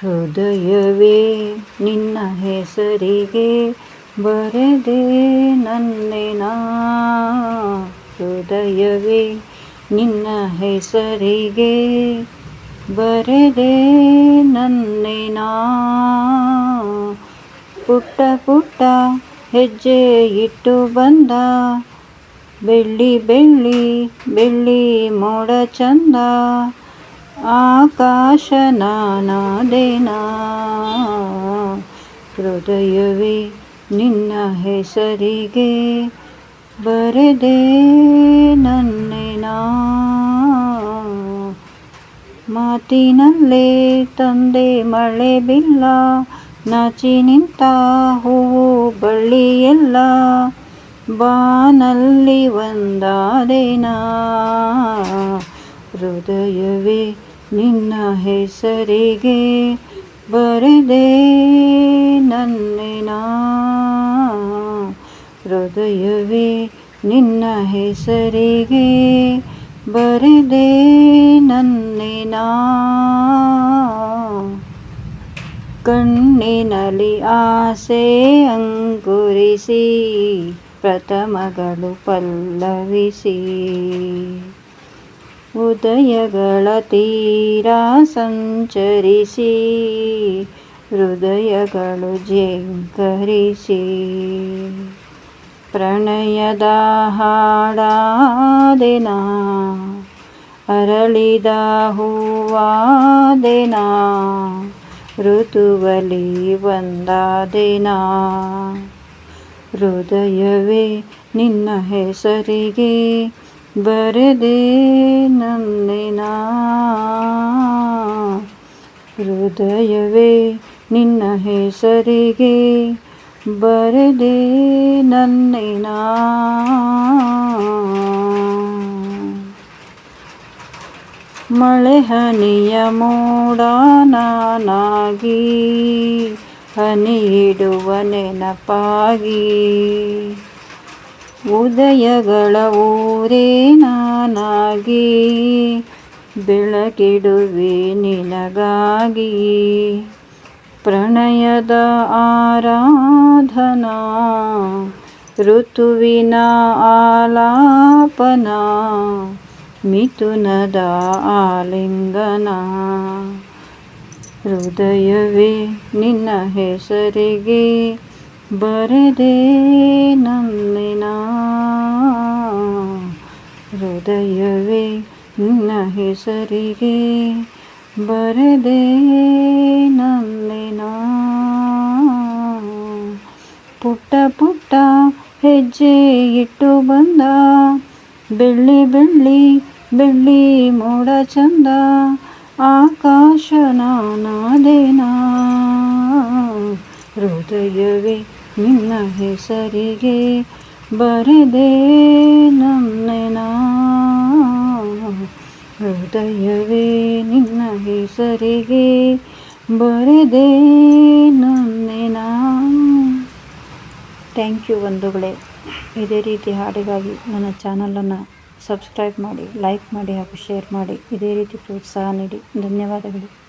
ಹೃದಯವೇ ನಿನ್ನ ಹೆಸರಿಗೆ ಬರೆದೆ ನನ್ನೆನ. ಹೃದಯವೇ ನಿನ್ನ ಹೆಸರಿಗೆ ಬರೆದೆ ನನ್ನೆನ. ಪುಟ್ಟ ಪುಟ್ಟ ಹೆಜ್ಜೆ ಇಟ್ಟು ಬಂದ ಬೆಳ್ಳಿ ಬೆಳ್ಳಿ ಬೆಳ್ಳಿ ಮೋಡ ಚಂದ. ಆಕಾಶ ನಾನಾದೆನಾ. ಹೃದಯವೇ ನಿನ್ನ ಹೆಸರಿಗೆ ಬರೆದೆ ನನ್ನೆನ. ಮಾತಿನಲ್ಲೇ ತಂದೆ ಮಳೆ ಬಿಲ್ಲ, ನಾಚಿ ನಿಂತ ಹೂವು ಬಳ್ಳಿಯೆಲ್ಲ. ಬಾನಲ್ಲಿ ಒಂದಾದೆನಾ. ಹೃದಯವೇ ನಿನ್ನ ಹೆಸರಿಗೆ ಬರೆದೆ ನನ್ನೆನ. ಹೃದಯವೇ ನಿನ್ನ ಹೆಸರಿಗೆ ಬರೆದೆ ನನ್ನೆನ. ಕಣ್ಣಿನಲ್ಲಿ ಆಸೆ ಅಂಕುರಿಸಿ ಪ್ರಥಮಗಳು ಪಲ್ಲವಿಸಿ. ಉದಯಗಳ ತೀರ ಸಂಚರಿಸಿ ಹೃದಯಗಳು ಝೇಂಕರಿಸಿ. ಪ್ರಣಯದ ಹಾಡಾದೆನಾ, ಅರಳಿದ ಹೂವಾದೆನಾ. ಋತುವಲಿ ಒಂದಾದೆನಾ. ಹೃದಯವೇ ನಿನ್ನ ಹೆಸರಿಗೆ ಬರೆದೆ ನನ್ನೆನ. ಹೃದಯವೇ ನಿನ್ನ ಹೆಸರಿಗೆ ಬರೆದೆ ನನ್ನೆನ. ಮಳೆ ಹನಿಯ ಮೋಡ ನಾನಾಗಿ, ಹನಿ ಇಡುವ ನೆನಪಾಗಿ. ಉದಯಗಳ ಊರೇ ನಾನಾಗಿ, ಬೆಳಕಿಡುವೆ ನಿನಗಾಗಿ. ಪ್ರಣಯದ ಆರಾಧನಾ, ಋತುವಿನ ಆಲಾಪನ. ಮಿಥುನದ ಆಲಿಂಗನ. ಹೃದಯವೇ ನಿನ್ನ ಹೆಸರಿಗೆ ಬರೆದೆ ನನ್ನೆನ. ಹೃದಯವೇ ನಿನ್ನ ಹೆಸರಿಗೆ ಬರೆದೆ ನನ್ನೆನ. ಪುಟ್ಟ ಪುಟ್ಟ ಹೆಜ್ಜೆ ಇಟ್ಟು ಬಂದ ಬೆಳ್ಳಿ ಬೆಳ್ಳಿ ಬೆಳ್ಳಿ ಮೋಡ ಚಂದ. ಆಕಾಶ ನಾನಾದೆನಾ. ಹೃದಯವೇ ನಿನ್ನ ಹೆಸರಿಗೆ ಬರೆದೆ ನನ್ನೆನ. ಹೃದಯವೇ ನಿನ್ನ ಹೆಸರಿಗೆ ಬರೆದೆ ನನ್ನೆನ. ಥ್ಯಾಂಕ್ ಯು ಬಂಧುಗಳೇ. ಇದೇ ರೀತಿ ಹಾಡಿಗಾಗಿ ನನ್ನ ಚಾನಲನ್ನು ಸಬ್ಸ್ಕ್ರೈಬ್ ಮಾಡಿ, ಲೈಕ್ ಮಾಡಿ ಹಾಗೂ ಶೇರ್ ಮಾಡಿ. ಇದೇ ರೀತಿ ಪ್ರೋತ್ಸಾಹ ನೀಡಿ. ಧನ್ಯವಾದಗಳು.